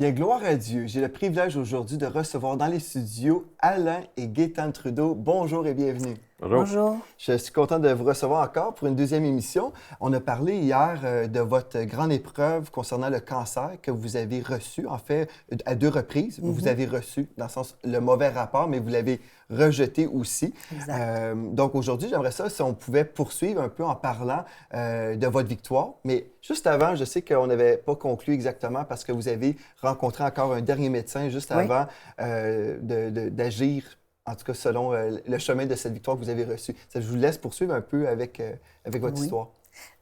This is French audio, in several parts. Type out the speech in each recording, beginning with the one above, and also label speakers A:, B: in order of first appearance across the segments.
A: Bien, gloire à Dieu. J'ai le privilège aujourd'hui de recevoir dans les studios Alain et Gaétane Trudeau. Bonjour et bienvenue.
B: Bonjour.
C: Bonjour.
A: Je suis content de vous recevoir encore pour une deuxième émission. On a parlé hier de votre grande épreuve concernant le cancer que vous avez reçu, en fait, à 2 reprises. Vous avez reçu, dans le sens, le mauvais rapport, mais vous l'avez rejeté aussi.
C: Exact.
A: Donc aujourd'hui, j'aimerais ça si on pouvait poursuivre un peu en parlant de votre victoire. Mais juste avant, je sais qu'on n'avait pas conclu exactement parce que vous avez rencontré encore un dernier médecin juste
C: Oui.
A: avant d'agir, en tout cas selon le chemin de cette victoire que vous avez reçue. Je vous laisse poursuivre un peu avec votre
C: Oui.
A: histoire.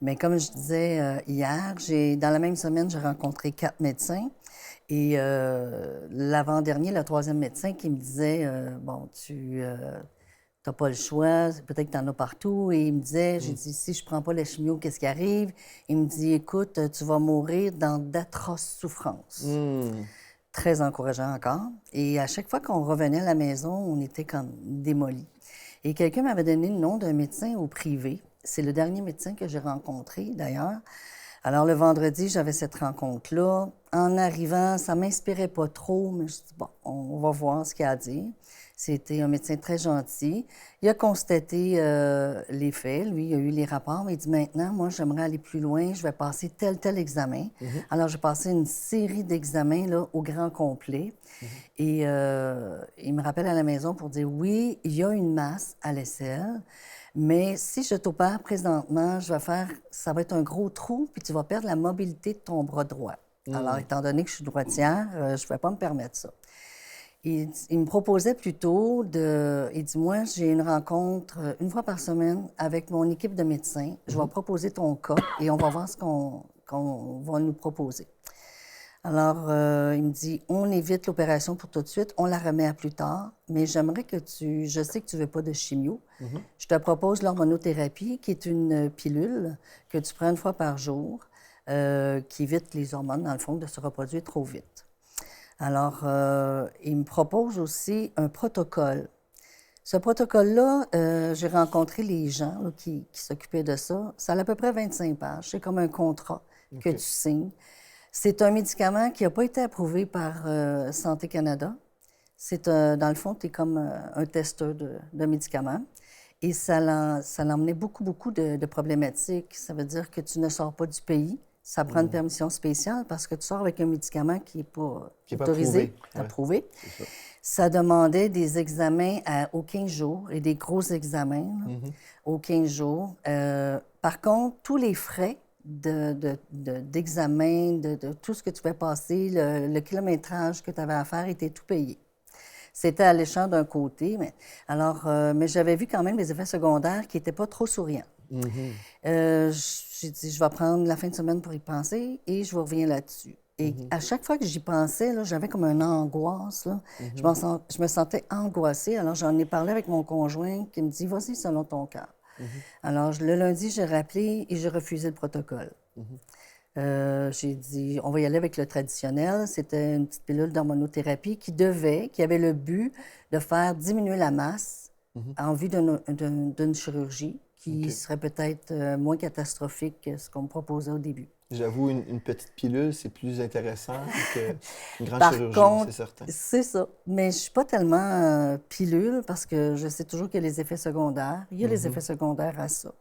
C: Mais comme je disais hier, dans la même semaine, j'ai rencontré 4 médecins. Et l'avant-dernier, le troisième médecin qui me disait bon, tu n'as pas le choix, peut-être que tu en as partout. Et il me disait, j'ai dit, si je prends pas la chimio, qu'est-ce qui arrive? Il me dit, écoute, tu vas mourir dans d'atroces souffrances. Très encourageant encore. Et à chaque fois qu'on revenait à la maison, on était comme démolis. Et quelqu'un m'avait donné le nom d'un médecin au privé. C'est le dernier médecin que j'ai rencontré, d'ailleurs. Alors, le vendredi, j'avais cette rencontre-là. En arrivant, ça ne m'inspirait pas trop, mais je dis, bon, on va voir ce qu'il a à dire. C'était un médecin très gentil. Il a constaté les faits. Lui, il a eu les rapports. Mais il dit, maintenant, moi, j'aimerais aller plus loin. Je vais passer tel examen. Alors, j'ai passé une série d'examens là, au grand complet. Et il me rappelle à la maison pour dire, oui, il y a une masse à l'aisselle. Mais si je t'opère présentement, ça va être un gros trou, puis tu vas perdre la mobilité de ton bras droit. Alors, étant donné que je suis droitière, je ne vais pas me permettre ça. Il me proposait plutôt il dit, moi, j'ai une rencontre une fois par semaine avec mon équipe de médecins. Je vais proposer ton cas et on va voir ce qu'on va nous proposer. Alors, il me dit, on évite l'opération pour tout de suite, on la remet à plus tard, mais j'aimerais je sais que tu ne veux pas de chimio. Je te propose l'hormonothérapie, qui est une pilule que tu prends une fois par jour, qui évite les hormones, dans le fond, de se reproduire trop vite. Alors, il me propose aussi un protocole. Ce protocole-là, j'ai rencontré les gens là, qui s'occupaient de ça. Ça a à peu près 25 pages. C'est comme un contrat que tu signes. C'est un médicament qui n'a pas été approuvé par Santé Canada. Dans le fond, tu es comme un testeur de médicaments. Et ça l'emmenait beaucoup de problématiques. Ça veut dire que tu ne sors pas du pays. Ça prend une permission spéciale parce que tu sors avec un médicament qui n'est pas autorisé, approuvé.
A: Ouais.
C: Ça demandait des examens aux 15 jours et des gros examens aux 15 jours. Par contre, tous les frais d'examen, de tout ce que tu fais passer, le kilométrage que tu avais à faire était tout payé. C'était alléchant d'un côté, mais j'avais vu quand même des effets secondaires qui n'étaient pas trop souriants. J'ai dit, je vais prendre la fin de semaine pour y penser et je vous reviens là-dessus. Et à chaque fois que j'y pensais, là, j'avais comme une angoisse. Là. Je me sentais angoissée. Alors, j'en ai parlé avec mon conjoint qui me dit, vas-y selon ton cœur. Alors, le lundi, j'ai rappelé et j'ai refusé le protocole. J'ai dit, on va y aller avec le traditionnel. C'était une petite pilule d'hormonothérapie qui avait le but de faire diminuer la masse en vue d'une chirurgie qui serait peut-être moins catastrophique que ce qu'on me proposait au début.
A: J'avoue, une petite pilule, c'est plus intéressant qu'une grande
C: Par
A: chirurgie,
C: contre,
A: c'est certain.
C: c'est ça. Mais je ne suis pas tellement pilule parce que je sais toujours qu'il y a les effets secondaires. Il y a les effets secondaires à ça.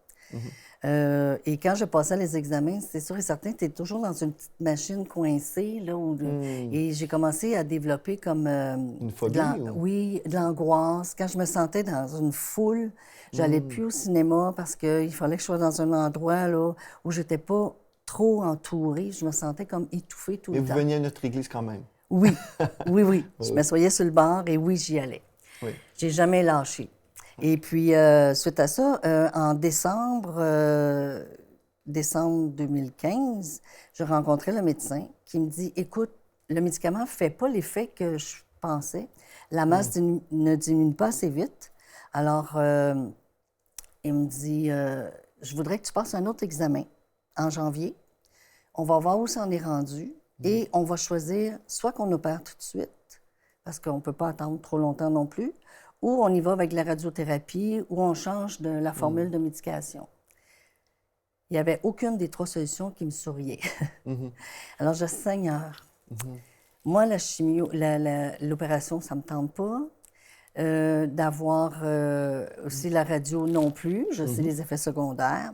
C: Et quand je passais les examens, c'est sûr et certain, tu es toujours dans une petite machine coincée. Là, et j'ai commencé à développer comme...
A: Une phobie?
C: Oui, de l'angoisse. Quand je me sentais dans une foule, j'allais plus au cinéma parce qu'il fallait que je sois dans un endroit là, où j'étais pas trop entourée. Je me sentais comme étouffée tout le temps.
A: Mais vous veniez à notre église quand même?
C: Oui. Je m'assoyais sur le bord et oui, j'y allais.
A: Oui.
C: J'ai jamais lâché. Et puis, suite à ça, en décembre 2015, je rencontrais le médecin qui me dit, écoute, le médicament ne fait pas l'effet que je pensais. La masse ne diminue pas assez vite. Alors, il me dit, je voudrais que tu passes un autre examen en janvier. On va voir où ça en est rendu et on va choisir soit qu'on opère tout de suite, parce qu'on ne peut pas attendre trop longtemps non plus, ou on y va avec la radiothérapie, ou on change de la formule de médication. Il n'y avait aucune des 3 solutions qui me souriait. Alors, je dis, Seigneur, Moi, la chimio, l'opération, ça ne me tente pas. D'avoir aussi la radio non plus. Je sais les effets secondaires.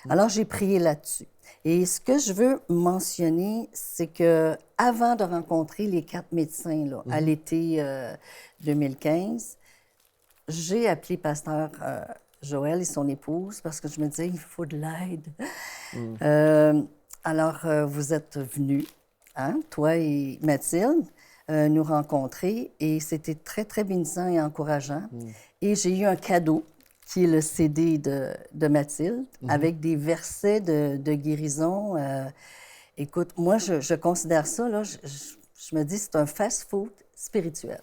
C: Alors, j'ai prié là-dessus. Et ce que je veux mentionner, c'est que avant de rencontrer les 4 médecins là, à l'été 2015, j'ai appelé pasteur Joël et son épouse parce que je me disais, il faut de l'aide. Alors, vous êtes venus, hein, toi et Mathilde, nous rencontrer et c'était très, très bénissant et encourageant. Et j'ai eu un cadeau qui est le CD de Mathilde avec des versets de guérison. Écoute, moi, je considère ça, là, je me dis, c'est un fast-food spirituel.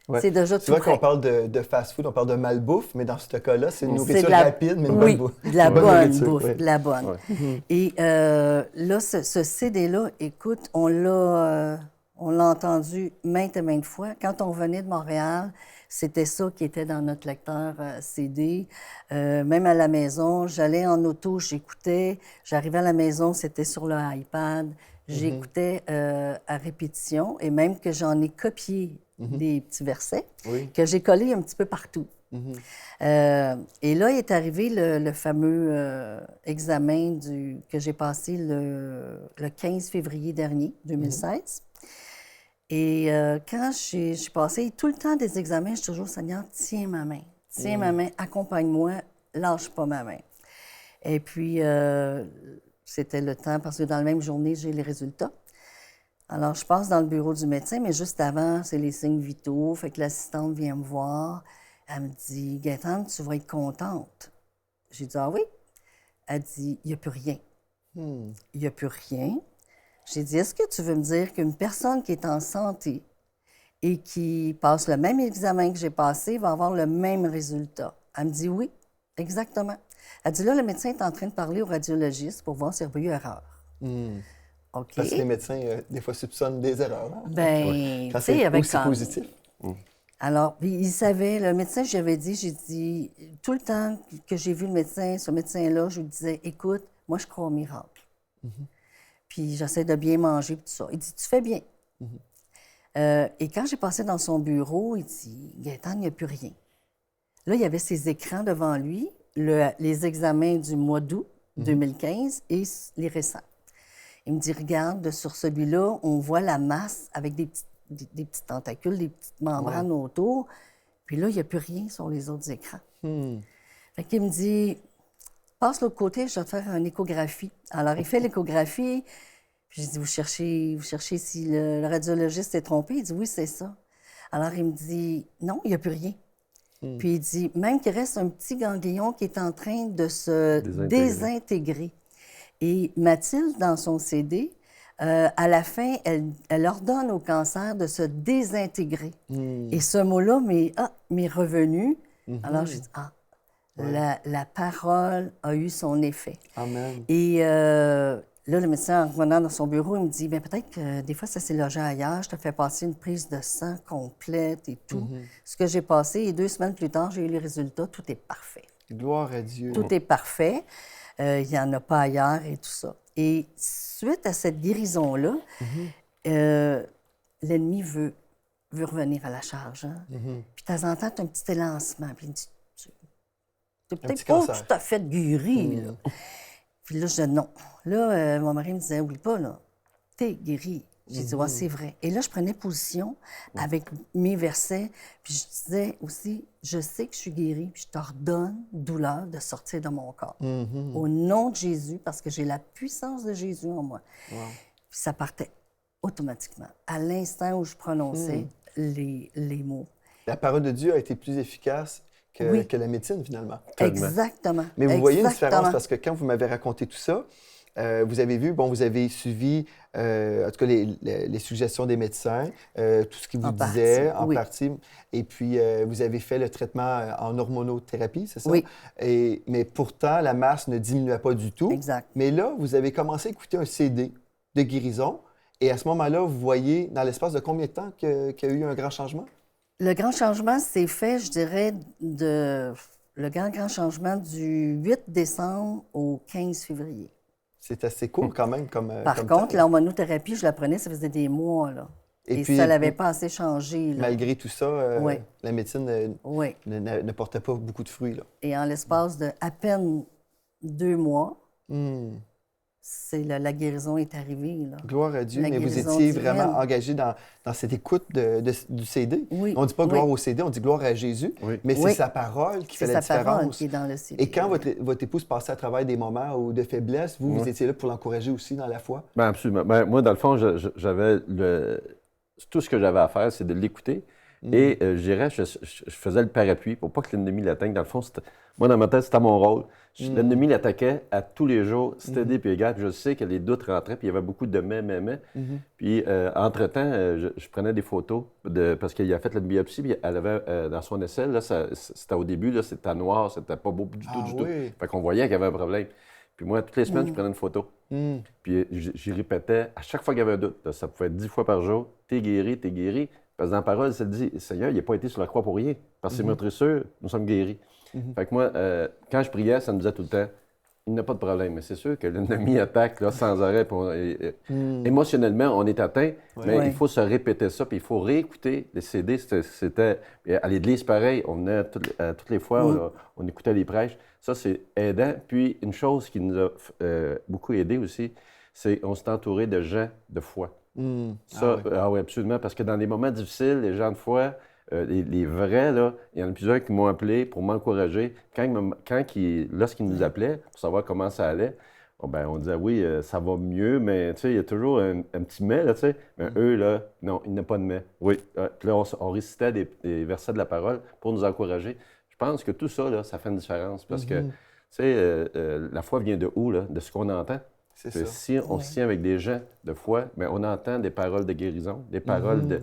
A: Ouais.
C: C'est déjà
A: C'est
C: tout
A: vrai
C: prêt.
A: qu'on parle de fast-food, on parle de malbouffe, mais dans ce cas-là, c'est une
C: C'est
A: nourriture
C: de la-
A: rapide, mais une
C: oui,
A: bonne bouffe.
C: de la
A: Une bonne
C: bonne
A: nourriture,
C: bouffe,
A: ouais.
C: de la bonne.
B: Ouais.
C: Et là, ce CD-là, écoute, on l'a entendu maintes et maintes fois. Quand on venait de Montréal, c'était ça qui était dans notre lecteur CD. Même à la maison, j'allais en auto, j'écoutais. J'arrivais à la maison, c'était sur le iPad. J'écoutais à répétition et même que j'en ai copié des petits versets
A: Oui.
C: que j'ai collés un petit peu partout. Et là est arrivé le fameux examen que j'ai passé le 15 février dernier, 2016. Et quand j'ai passé tout le temps des examens, je dis toujours, Seigneur, tiens ma main, accompagne-moi, lâche pas ma main. Et puis, c'était le temps, parce que dans la même journée, j'ai les résultats. Alors, je passe dans le bureau du médecin, mais juste avant, c'est les signes vitaux. Fait que l'assistante vient me voir. Elle me dit, Gaëtane, tu vas être contente. J'ai dit, ah oui? Elle dit, il n'y a plus rien. Il n'y a plus rien. J'ai dit, est-ce que tu veux me dire qu'une personne qui est en santé et qui passe le même examen que j'ai passé va avoir le même résultat? Elle me dit, oui, exactement. Elle dit, là, le médecin est en train de parler au radiologiste pour voir s'il n'y a pas eu erreur. OK.
A: Parce que les médecins, des fois, soupçonnent des erreurs. Hein?
C: Ben,
A: Quand
C: tu sais,
A: c'est
C: avec
A: aussi positif.
C: Alors, puis il savait, le médecin, j'avais dit, j'ai dit, tout le temps que j'ai vu le médecin, ce médecin-là, je lui disais, écoute, moi, je crois au miracle. Puis j'essaie de bien manger, puis tout ça. Il dit, tu fais bien. Et quand j'ai passé dans son bureau, il dit, Gaëtane, il n'y a plus rien. Là, il y avait ses écrans devant lui, les examens du mois d'août 2015 et les récents. Il me dit, regarde, sur celui-là, on voit la masse avec des petits tentacules, des petites membranes autour. Puis là, il n'y a plus rien sur les autres écrans. Fait qu'il me dit, passe l'autre côté, je vais te faire une échographie. Alors, il fait l'échographie. Puis j'ai dit, vous cherchez si le radiologiste s'est trompé? Il dit, oui, c'est ça. Alors, il me dit, non, il n'y a plus rien. Puis il dit, même qu'il reste un petit ganglion qui est en train de se désintégrer. Et Mathilde, dans son CD, à la fin, elle ordonne au cancer de se désintégrer. Et ce mot-là m'est revenu. Alors, j'ai dit, la parole a eu son effet.
A: Amen.
C: Et là, le médecin, en revenant dans son bureau, il me dit, bien, peut-être que des fois, ça s'est logé ailleurs. Je te fais passer une prise de sang complète et tout. Ce que j'ai passé, et 2 semaines plus tard, j'ai eu les résultats. Tout est parfait.
A: Gloire à Dieu.
C: Tout est parfait. Il n'y en a pas ailleurs et tout ça. Et suite à cette guérison-là, l'ennemi veut revenir à la charge. Hein? Puis de temps en temps, tu as un petit élancement. Puis il me dit, tu n'es peut-être pas tout à fait guéri. Là. Puis là, je dis non. Là, mon mari me disait, oublie pas, là, t'es guéri. J'ai dit, ouais, c'est vrai. Et là, je prenais position avec mes versets. Puis je disais aussi, je sais que je suis guérie, puis je t'ordonne, douleur, de sortir de mon corps. Au nom de Jésus, parce que j'ai la puissance de Jésus en moi. Puis ça partait automatiquement, à l'instant où je prononçais les mots.
A: La parole de Dieu a été plus efficace que la médecine, finalement.
C: Exactement.
A: Mais vous voyez une différence, parce que quand vous m'avez raconté tout ça, vous avez vu, vous avez suivi, en tout cas, les suggestions des médecins, tout ce qu'ils vous disaient, en partie. Et puis, vous avez fait le traitement en hormonothérapie, c'est ça?
C: Oui.
A: Mais pourtant, la masse ne diminuait pas du tout.
C: Exact.
A: Mais là, vous avez commencé à écouter un CD de guérison. Et à ce moment-là, vous voyez, dans l'espace de combien de temps qu'il y a eu un grand changement? Le
C: grand changement s'est fait, je dirais, le grand changement du 8 décembre au 15 février.
A: C'est assez court quand même comme
C: Par contre, l'hormonothérapie, je la prenais, ça faisait des mois, là. Et
A: puis,
C: ça l'avait pas assez changé. Là.
A: malgré tout ça,
C: Oui.
A: la médecine
C: Oui.
A: ne portait pas beaucoup de fruits. Là.
C: Et en l'espace de à peine 2 mois, la guérison est arrivée. Là.
A: Gloire à Dieu,
C: La
A: mais vous
C: guérison
A: étiez
C: divine.
A: vraiment engagé dans cette écoute du CD.
C: Oui.
A: On ne dit pas gloire au CD, on dit gloire à Jésus, mais c'est sa parole qui fait la différence.
C: C'est sa parole qui est dans le CD.
A: Et quand votre épouse passait à travers des moments de faiblesse, vous étiez là pour l'encourager aussi dans la foi?
B: Bien, absolument. Ben, moi, dans le fond, j'avais tout ce que j'avais à faire, c'est de l'écouter. Et je dirais, je faisais le parapluie pour pas que l'ennemi l'atteigne. Dans le fond, moi, dans ma tête, c'était mon rôle. L'ennemi l'attaquait à tous les jours, c'était des égal. Puis je sais que les doutes rentraient, puis il y avait beaucoup de mais. Puis, entre-temps, je prenais des photos, parce qu'il a fait la biopsie, puis elle avait, dans son aisselle, là, c'était au début, là, c'était noir, c'était pas beau du tout. Fait qu'on voyait qu'il y avait un problème. Puis moi, toutes les semaines, je prenais une photo. Puis j'y répétais, à chaque fois qu'il y avait un doute, là, ça pouvait être 10 fois par jour, t'es guéri, t'es guéri. Parce que dans la parole, ça dit, Seigneur, il n'a pas été sur la croix pour rien. Parce que c'est meurtrisseur, nous sommes guéris. Fait que moi, quand je priais, ça me disait tout le temps, il n'a pas de problème. Mais c'est sûr que l'ennemi attaque là, sans arrêt. Émotionnellement, on est atteint, mais il faut se répéter ça, puis il faut réécouter les CD. C'était à l'église, pareil, on venait toutes les fois, on écoutait les prêches. Ça, c'est aidant. Puis une chose qui nous a beaucoup aidé aussi, c'est qu'on s'est entouré de gens de foi. Oui, absolument, parce que dans des moments difficiles, les gens de foi, les vrais, là, il y en a plusieurs qui m'ont appelé pour m'encourager. Lorsqu'ils nous appelaient pour savoir comment ça allait, on disait oui, ça va mieux, mais il y a toujours un petit mais, là, tu sais. Mais eux, là, non, il n'y a pas de mais. Oui. Puis là, on récitait des versets de la parole pour nous encourager. Je pense que tout ça, là, ça fait une différence parce que, tu sais, la foi vient de où, là? De ce qu'on entend. Si on se tient avec des gens de foi, mais on entend des paroles de guérison, des paroles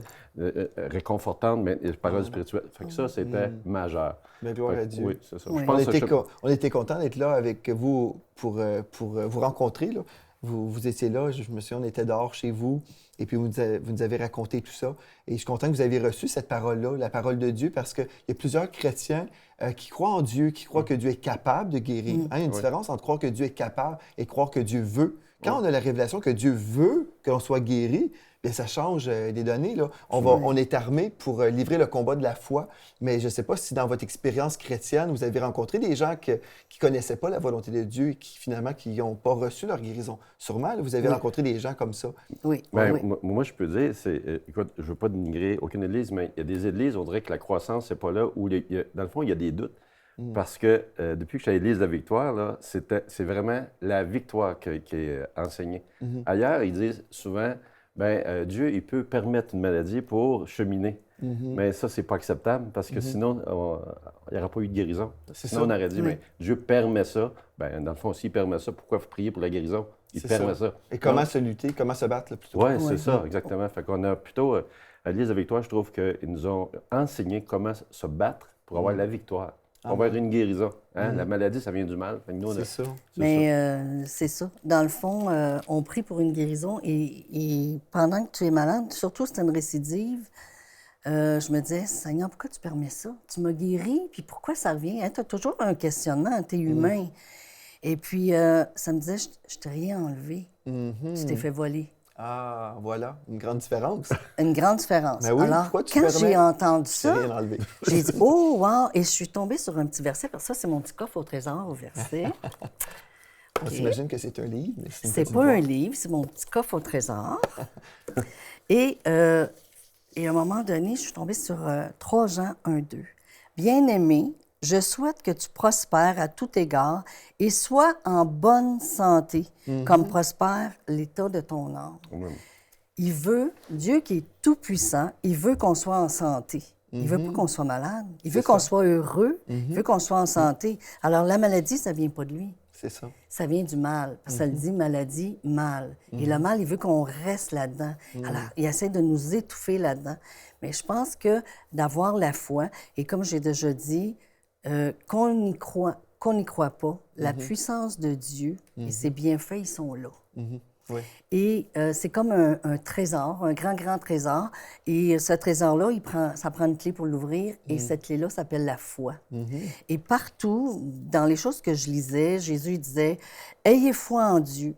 B: réconfortantes, mais des paroles spirituelles. Fait que ça, c'était majeur.
A: Mais gloire à Dieu.
B: Oui, c'est ça.
C: Oui.
A: On était contents d'être là avec vous pour vous rencontrer. Là. Vous étiez là, je me souviens, on était dehors chez vous, et puis vous nous avez raconté tout ça. Et je suis content que vous avez reçu cette parole-là, la parole de Dieu, parce qu'il y a plusieurs chrétiens qui croient en Dieu, qui croient que Dieu est capable de guérir. Il y a une différence entre croire que Dieu est capable et croire que Dieu veut. Quand on a la révélation que Dieu veut que l'on soit guéri, bien, ça change des données. Là. On est armé pour livrer le combat de la foi, mais je ne sais pas si dans votre expérience chrétienne, vous avez rencontré des gens qui ne connaissaient pas la volonté de Dieu et qui finalement n'ont pas reçu leur guérison. Sûrement, là, vous avez rencontré des gens comme ça.
C: Oui.
B: Moi, je peux dire, écoute, je ne veux pas dénigrer aucune église, mais il y a des églises, on dirait que la croissance, c'est pas là où, dans le fond, il y a des doutes. Parce que depuis que je suis à l'Église de la Victoire, là, c'est vraiment la victoire qui est enseignée. Ailleurs, ils disent souvent, Dieu, il peut permettre une maladie pour cheminer. Mais ça, c'est pas acceptable parce que sinon, il n'y aura pas eu de guérison. Sinon, on aurait dit, mais Dieu permet ça. Dans le fond, s'il permet ça, pourquoi prier pour la guérison? Il permet ça.
A: Et comment se lutter, comment se battre, là, plutôt?
B: Oui, c'est ça, exactement. Fait qu'on a plutôt, à l'Église de la Victoire, je trouve qu'ils nous ont enseigné comment se battre pour avoir la victoire. On va avoir une guérison. Hein? La maladie, ça vient du mal.
A: C'est ça.
C: Mais c'est ça. Dans le fond, on prie pour une guérison et pendant que tu es malade, surtout si c'est une récidive, je me disais, Seigneur, pourquoi tu permets ça? Tu m'as guéri, puis pourquoi ça revient? Hein? Tu as toujours un questionnement, tu es humain. Et puis, ça me disait, je t'ai rien enlevé. Tu t'es fait voler.
A: Ah, voilà, une grande différence.
C: Une grande différence.
A: Ben oui,
C: alors,
A: quand
C: j'ai entendu ça, j'ai dit, oh, wow! Et je suis tombée sur un petit verset, parce que ça, c'est mon petit coffre au trésor, au verset.
A: On s'imagine que c'est un livre, mais
C: c'est pas un livre, c'est mon petit coffre au trésor. Et à un moment donné, je suis tombée sur 3 Jean 1-2. Bien-aimé, je souhaite que tu prospères à tout égard et sois en bonne santé, comme prospère l'état de ton âme. Il veut, Dieu qui est tout-puissant, il veut qu'on soit en santé. Il ne veut pas qu'on soit malade. Il veut qu'on soit heureux. Il veut qu'on soit en santé. Alors, la maladie, ça ne vient pas de lui.
A: C'est ça.
C: Ça vient du mal. Parce que ça le dit maladie, mal. Et le mal, il veut qu'on reste là-dedans. Alors, il essaie de nous étouffer là-dedans. Mais je pense que d'avoir la foi, et comme j'ai déjà dit, qu'on n'y croit pas, la puissance de Dieu et ses bienfaits, ils sont là.
A: Oui.
C: Et c'est comme un trésor, un grand, grand trésor. Et ce trésor-là, ça prend une clé pour l'ouvrir. Et cette clé-là s'appelle la foi. Et partout, dans les choses que je lisais, Jésus disait, « Ayez foi en Dieu.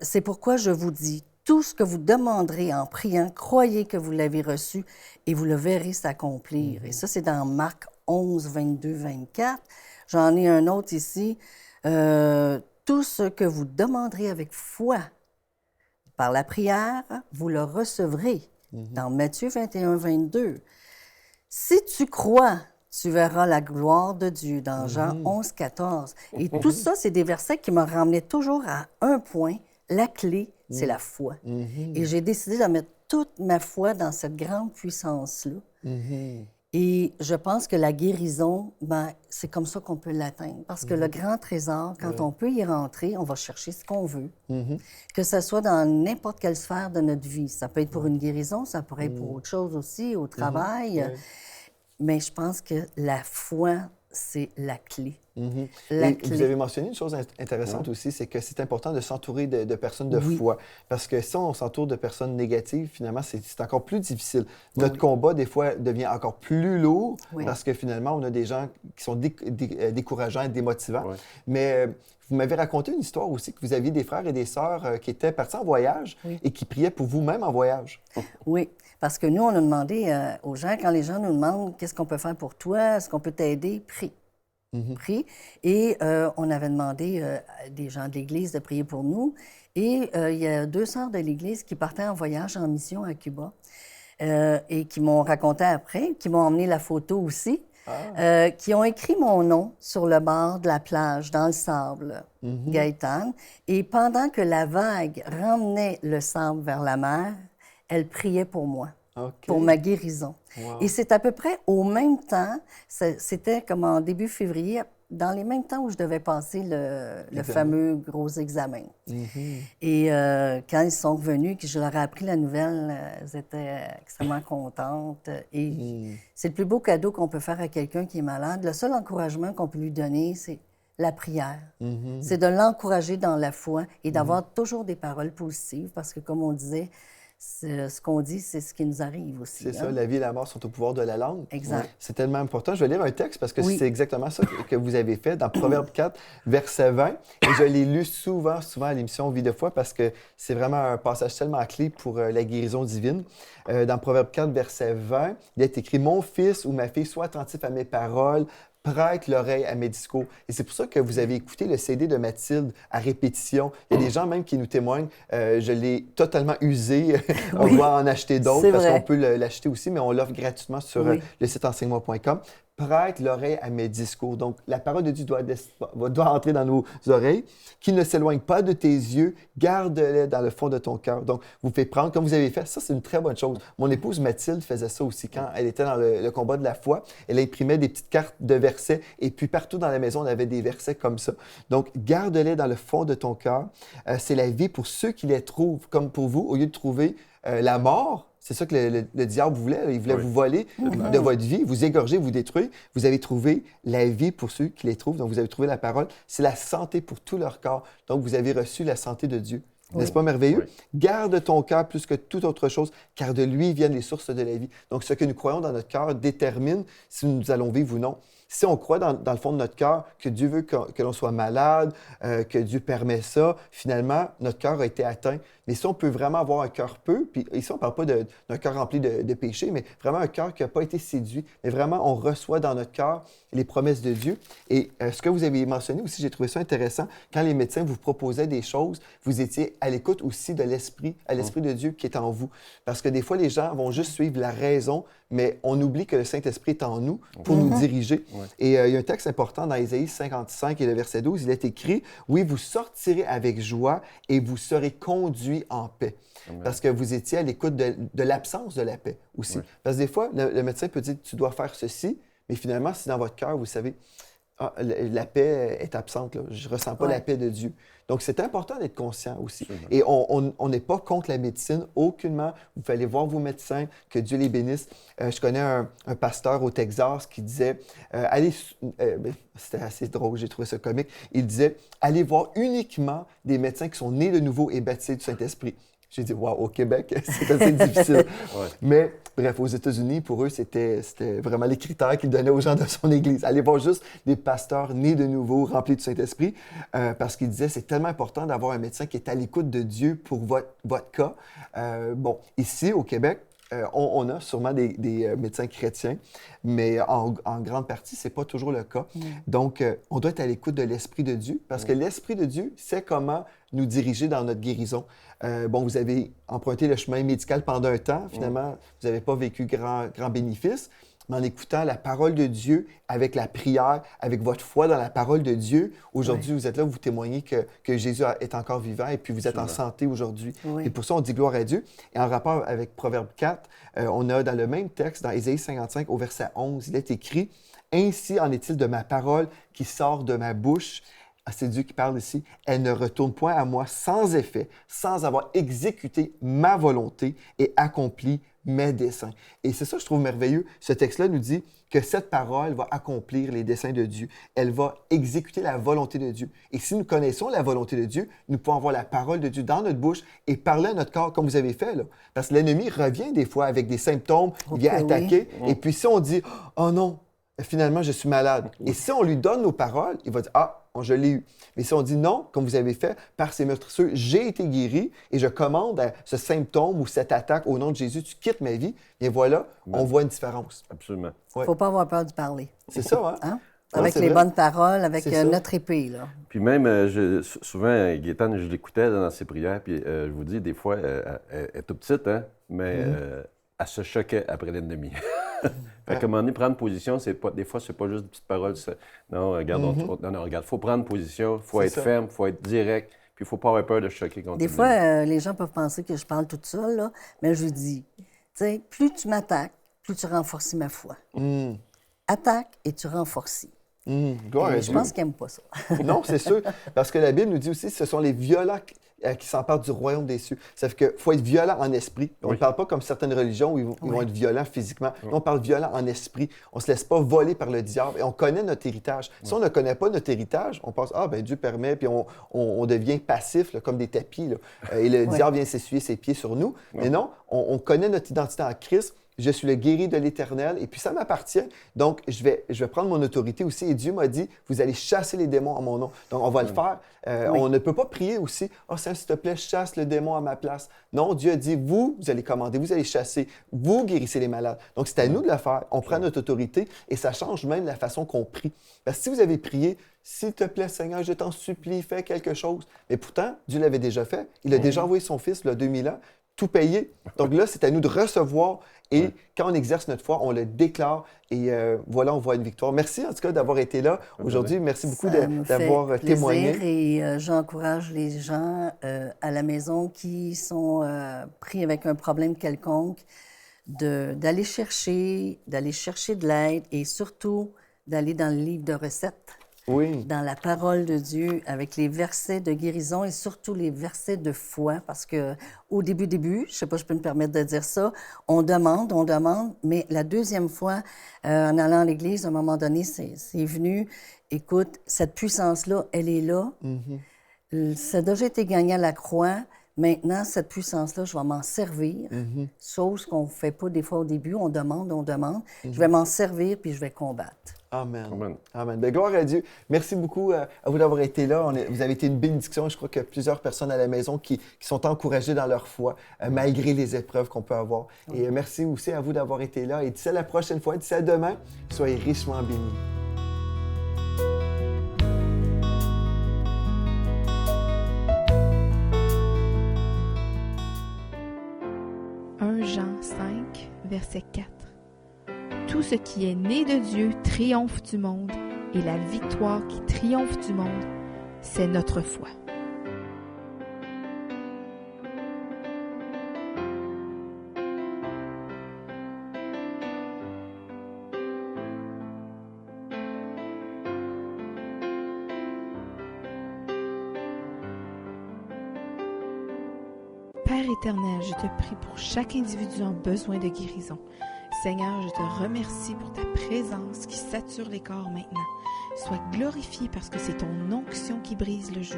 C: C'est pourquoi je vous dis, tout ce que vous demanderez en priant, croyez que vous l'avez reçu et vous le verrez s'accomplir. Et ça, c'est dans Marc 11, 22, 24. J'en ai un autre ici. Tout ce que vous demanderez avec foi par la prière, vous le recevrez. Dans Matthieu 21, 22. Si tu crois, tu verras la gloire de Dieu, dans Jean 11, 14. Et tout ça, c'est des versets qui me ramenaient toujours à un point. La clé, c'est la foi. Et j'ai décidé de mettre toute ma foi dans cette grande puissance-là. Et je pense que la guérison, c'est comme ça qu'on peut l'atteindre. Parce que le grand trésor, quand on peut y rentrer, on va chercher ce qu'on veut. Que ce soit dans n'importe quelle sphère de notre vie. Ça peut être pour une guérison, ça pourrait être pour autre chose aussi, au travail. Mais je pense que la foi, c'est la clé.
A: Et vous avez mentionné une chose intéressante aussi, c'est que c'est important de s'entourer de personnes de foi. Parce que si on s'entoure de personnes négatives, finalement, c'est encore plus difficile. Notre combat, des fois, devient encore plus lourd parce que finalement, on a des gens qui sont décourageants et démotivants. Mais vous m'avez raconté une histoire aussi que vous aviez des frères et des sœurs qui étaient partis en voyage et qui priaient pour vous-même en voyage.
C: Oui, parce que nous, on a demandé aux gens, quand les gens nous demandent qu'est-ce qu'on peut faire pour toi, est-ce qu'on peut t'aider, prie. Prie. Et on avait demandé à des gens de l'Église de prier pour nous. Et il y a 2 sœurs de l'Église qui partaient en voyage, en mission à Cuba, et qui m'ont raconté après, qui m'ont emmené la photo aussi, qui ont écrit mon nom sur le bord de la plage, dans le sable, Gaëtane. Et pendant que la vague ramenait le sable vers la mer, elle priait pour moi. Pour ma guérison. Et c'est à peu près au même temps, c'était comme en début février, dans les mêmes temps où je devais passer le fameux gros examen. Et quand ils sont revenus, que je leur ai appris la nouvelle, elles étaient extrêmement contentes. Et c'est le plus beau cadeau qu'on peut faire à quelqu'un qui est malade. Le seul encouragement qu'on peut lui donner, c'est la prière. C'est de l'encourager dans la foi et d'avoir toujours des paroles positives, parce que comme on disait, ce qu'on dit, c'est ce qui nous arrive aussi.
A: C'est ça, la vie et la mort sont au pouvoir de la langue.
C: Exact.
A: C'est tellement important. Je vais lire un texte parce que c'est exactement ça que vous avez fait dans Proverbe 4, verset 20. Et je l'ai lu souvent à l'émission Vie de foi parce que c'est vraiment un passage tellement clé pour la guérison divine. Dans Proverbe 4, verset 20, il est écrit « Mon fils ou ma fille, sois attentif à mes paroles, prête l'oreille à mes discours. » Et c'est pour ça que vous avez écouté le CD de Mathilde à répétition. Il y a des gens même qui nous témoignent. Je l'ai totalement usé. On va en acheter d'autres parce qu'on peut l'acheter aussi, mais on l'offre gratuitement sur le site enseigne-moi.com. Prête l'oreille à mes discours. Donc, la parole de Dieu doit entrer dans nos oreilles. Qu'il ne s'éloigne pas de tes yeux, garde-les dans le fond de ton cœur. Donc, vous faites prendre, comme vous avez fait, ça, c'est une très bonne chose. Mon épouse Mathilde faisait ça aussi quand elle était dans le combat de la foi. Elle imprimait des petites cartes de versets et puis partout dans la maison, on avait des versets comme ça. Donc, garde-les dans le fond de ton cœur. C'est la vie pour ceux qui les trouvent, comme pour vous, au lieu de trouver la mort. C'est ça que le diable voulait. Il voulait vous voler de votre vie, vous égorger, vous détruire. Vous avez trouvé la vie pour ceux qui les trouvent. Donc, vous avez trouvé la parole. C'est la santé pour tout leur corps. Donc, vous avez reçu la santé de Dieu. N'est-ce pas merveilleux? Garde ton cœur plus que toute autre chose, car de lui viennent les sources de la vie. Donc, ce que nous croyons dans notre cœur détermine si nous allons vivre ou non. Si on croit dans le fond de notre cœur que Dieu veut que l'on soit malade, que Dieu permet ça, finalement, notre cœur a été atteint. Mais si on peut vraiment avoir un cœur peu, puis ici, on ne parle pas d'un cœur rempli de péché, mais vraiment un cœur qui n'a pas été séduit, mais vraiment, on reçoit dans notre cœur les promesses de Dieu. Et ce que vous avez mentionné aussi, j'ai trouvé ça intéressant, quand les médecins vous proposaient des choses, vous étiez à l'écoute aussi de l'Esprit, à l'Esprit de Dieu qui est en vous. Parce que des fois, les gens vont juste suivre la raison, mais on oublie que le Saint-Esprit est en nous pour nous diriger. Et il y a un texte important dans Ésaïe 55 et le verset 12, il est écrit « Oui, vous sortirez avec joie et vous serez conduits en paix. » Parce que vous étiez à l'écoute de l'absence de la paix aussi. Parce que des fois, le médecin peut dire « Tu dois faire ceci », mais finalement, si dans votre cœur, vous savez « la paix est absente, là. Je ne ressens pas la paix de Dieu. » Donc, c'est important d'être conscient aussi. Et on n'est pas contre la médecine, aucunement. Vous pouvez aller voir vos médecins, que Dieu les bénisse. Je connais un pasteur au Texas qui disait, c'était assez drôle, j'ai trouvé ça comique, il disait, allez voir uniquement des médecins qui sont nés de nouveau et baptisés du Saint-Esprit. J'ai dit, wow, au Québec, c'est assez difficile. Mais bref, aux États-Unis, pour eux, c'était vraiment les critères qu'ils donnaient aux gens de son Église. Allez voir juste des pasteurs nés de nouveau, remplis du Saint-Esprit, parce qu'ils disaient, c'est tellement important d'avoir un médecin qui est à l'écoute de Dieu pour votre cas. Bon, ici, au Québec, on a sûrement des médecins chrétiens, mais en grande partie, ce n'est pas toujours le cas. Donc, on doit être à l'écoute de l'Esprit de Dieu, parce que l'Esprit de Dieu sait comment nous diriger dans notre guérison. Bon, vous avez emprunté le chemin médical pendant un temps. Finalement, vous n'avez pas vécu grand bénéfice. Mais en écoutant la parole de Dieu, avec la prière, avec votre foi dans la parole de Dieu, aujourd'hui, vous êtes là, vous témoignez que Jésus est encore vivant et puis vous êtes en santé aujourd'hui. Et pour ça, on dit gloire à Dieu. Et en rapport avec Proverbe 4, on a dans le même texte, dans Ésaïe 55, au verset 11, il est écrit « Ainsi en est-il de ma parole qui sort de ma bouche. » C'est Dieu qui parle ici. « Elle ne retourne point à moi sans effet, sans avoir exécuté ma volonté et accompli mes desseins. » Et c'est ça que je trouve merveilleux. Ce texte-là nous dit que cette parole va accomplir les desseins de Dieu. Elle va exécuter la volonté de Dieu. Et si nous connaissons la volonté de Dieu, nous pouvons avoir la parole de Dieu dans notre bouche et parler à notre corps comme vous avez fait. Là. Parce que l'ennemi revient des fois avec des symptômes, il vient attaquer. Et puis si on dit « Oh non, finalement, je suis malade. » Et si on lui donne nos paroles, il va dire « Ah, je l'ai eu. » Mais si on dit non, comme vous avez fait, par ces meurtrisseurs, j'ai été guéri et je commande à ce symptôme ou cette attaque au nom de Jésus, tu quittes ma vie, et voilà, on voit une différence.
B: Absolument.
C: Il ne faut pas avoir peur de parler.
A: C'est ça, hein?
C: Avec les bonnes paroles, avec notre épée, là.
B: Puis même, souvent, Gaétane, je l'écoutais dans ses prières, puis je vous dis, des fois, elle est toute petite, hein, mais elle se choquait après l'ennemi. Fait qu'à un moment donné, prendre position, des fois, c'est pas juste des petites paroles. Non, regarde, regarde, il faut prendre position, il faut être ferme, il faut être direct, puis il ne faut pas avoir peur de choquer contre
C: Des fois, les gens peuvent penser que je parle toute seule, là, mais je dis, tu sais, plus tu m'attaques, plus tu renforces ma foi. Attaque et tu renforces. Je pense qu'ils n'aiment pas ça.
A: Non, c'est sûr. Parce que la Bible nous dit aussi que ce sont les violents qui s'emparent du royaume des cieux. Ça fait qu'il faut être violent en esprit. On ne parle pas comme certaines religions où ils vont être violents physiquement. Nous, on parle violent en esprit. On ne se laisse pas voler par le diable et on connaît notre héritage. Si on ne connaît pas notre héritage, on pense « Ah, ben Dieu permet », puis on devient passif, là, comme des tapis. Là, et le diable vient s'essuyer ses pieds sur nous. Mais non, on connaît notre identité en Christ. Je suis le guéri de l'Éternel et puis ça m'appartient. Donc, je vais prendre mon autorité aussi. Et Dieu m'a dit, vous allez chasser les démons en mon nom. Donc, on va le faire. On ne peut pas prier aussi, « Oh, Seigneur, s'il te plaît, chasse le démon à ma place. » Non, Dieu a dit, vous allez commander, vous allez chasser, vous guérissez les malades. Donc, c'est à nous de le faire. On prend notre autorité et ça change même la façon qu'on prie. Parce que si vous avez prié, « S'il te plaît, Seigneur, je t'en supplie, fais quelque chose. » Mais pourtant, Dieu l'avait déjà fait. Il a déjà envoyé son Fils, il y a 2000 ans, tout payé. Donc là, c'est à nous de recevoir. Et quand on exerce notre foi, on le déclare et voilà, on voit une victoire. Merci en tout cas d'avoir été là aujourd'hui. Merci beaucoup d'avoir témoigné.
C: Et j'encourage les gens à la maison qui sont pris avec un problème quelconque d'aller chercher de l'aide et surtout d'aller dans le livre de recettes.
A: Oui.
C: Dans la parole de Dieu, avec les versets de guérison et surtout les versets de foi, parce qu'au début, je ne sais pas, je peux me permettre de dire ça, on demande, mais la deuxième fois, en allant à l'église, à un moment donné, c'est venu, écoute, cette puissance-là, elle est là. Ça a déjà été gagné à la croix. Maintenant, cette puissance-là, je vais m'en servir, chose qu'on ne fait pas des fois au début, on demande. Je vais m'en servir, puis je vais combattre.
A: Amen. Amen. Bien, gloire à Dieu. Merci beaucoup à vous d'avoir été là. Vous avez été une bénédiction. Je crois qu'il y a plusieurs personnes à la maison qui sont encouragées dans leur foi, malgré les épreuves qu'on peut avoir. Et merci aussi à vous d'avoir été là. Et d'ici à la prochaine fois, d'ici à demain, soyez richement bénis.
D: 1 Jean 5, verset 4. Tout ce qui est né de Dieu triomphe du monde, et la victoire qui triomphe du monde, c'est notre foi. Père éternel, je te prie pour chaque individu en besoin de guérison. Seigneur, je te remercie pour ta présence qui sature les corps maintenant. Sois glorifié parce que c'est ton onction qui brise le joug.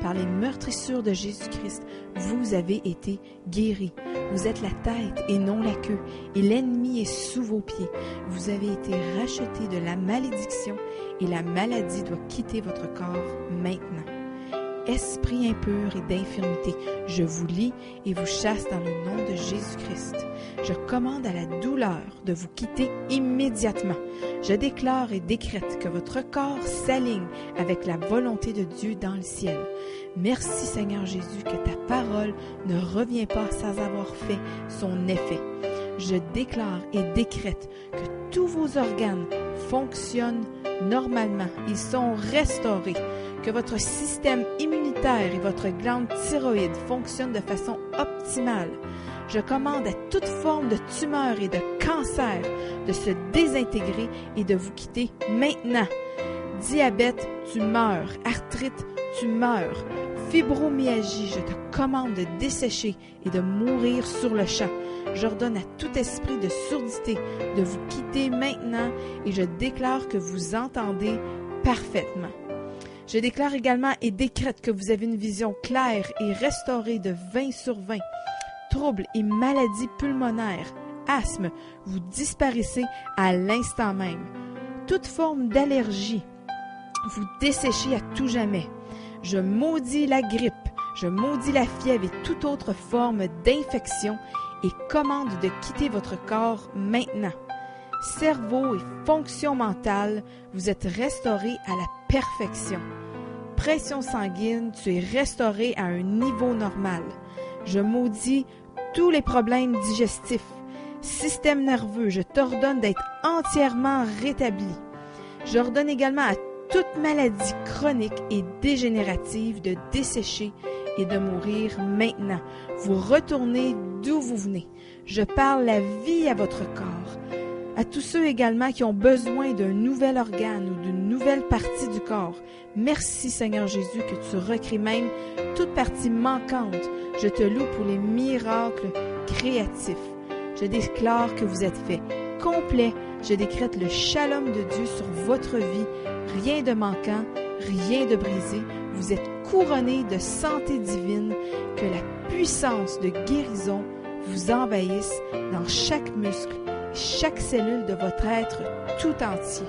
D: Par les meurtrissures de Jésus-Christ, vous avez été guéris. Vous êtes la tête et non la queue, et l'ennemi est sous vos pieds. Vous avez été rachetés de la malédiction, et la maladie doit quitter votre corps maintenant. Esprit impur et d'infirmité, je vous lie et vous chasse dans le nom de Jésus-Christ. Je commande à la douleur de vous quitter immédiatement. Je déclare et décrète que votre corps s'aligne avec la volonté de Dieu dans le ciel. Merci Seigneur Jésus que ta parole ne revient pas sans avoir fait son effet. Je déclare et décrète que tous vos organes fonctionnent normalement. Ils sont restaurés. Que votre système immunitaire et votre glande thyroïde fonctionnent de façon optimale. Je commande à toute forme de tumeur et de cancer de se désintégrer et de vous quitter maintenant. Diabète, tu meurs. Arthrite, tu meurs. Fibromyalgie, je te commande de dessécher et de mourir sur le champ. J'ordonne à tout esprit de surdité de vous quitter maintenant et je déclare que vous entendez parfaitement. Je déclare également et décrète que vous avez une vision claire et restaurée de 20 sur 20. Troubles et maladies pulmonaires, asthme, vous disparaissez à l'instant même. Toute forme d'allergie, vous desséchez à tout jamais. Je maudis la grippe, je maudis la fièvre et toute autre forme d'infection et commande de quitter votre corps maintenant. Cerveau et fonction mentale, vous êtes restaurés à la perfection. Pression sanguine, tu es restauré à un niveau normal. Je maudis tous les problèmes digestifs. Système nerveux, je t'ordonne d'être entièrement rétabli. J'ordonne également à toute maladie chronique et dégénérative de dessécher et de mourir maintenant. Vous retournez d'où vous venez. Je parle la vie à votre corps. À tous ceux également qui ont besoin d'un nouvel organe ou d'une nouvelle partie du corps, merci Seigneur Jésus que tu recrées même toute partie manquante. Je te loue pour les miracles créatifs. Je déclare que vous êtes fait complet. Je décrète le shalom de Dieu sur votre vie. Rien de manquant, rien de brisé. Vous êtes couronné de santé divine. Que la puissance de guérison vous envahisse dans chaque muscle, chaque cellule de votre être tout entier.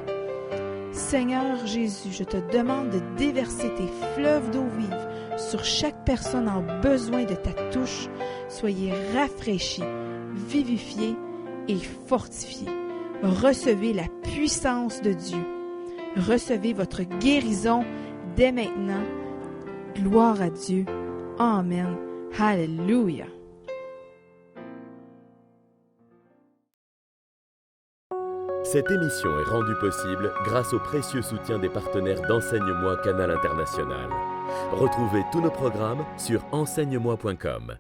D: Seigneur Jésus, je te demande de déverser tes fleuves d'eau vive sur chaque personne en besoin de ta touche. Soyez rafraîchis, vivifiés et fortifiés. Recevez la puissance de Dieu. Recevez votre guérison dès maintenant. Gloire à Dieu. Amen. Alléluia.
E: Cette émission est rendue possible grâce au précieux soutien des partenaires d'Enseigne-moi Canal International. Retrouvez tous nos programmes sur enseigne-moi.com.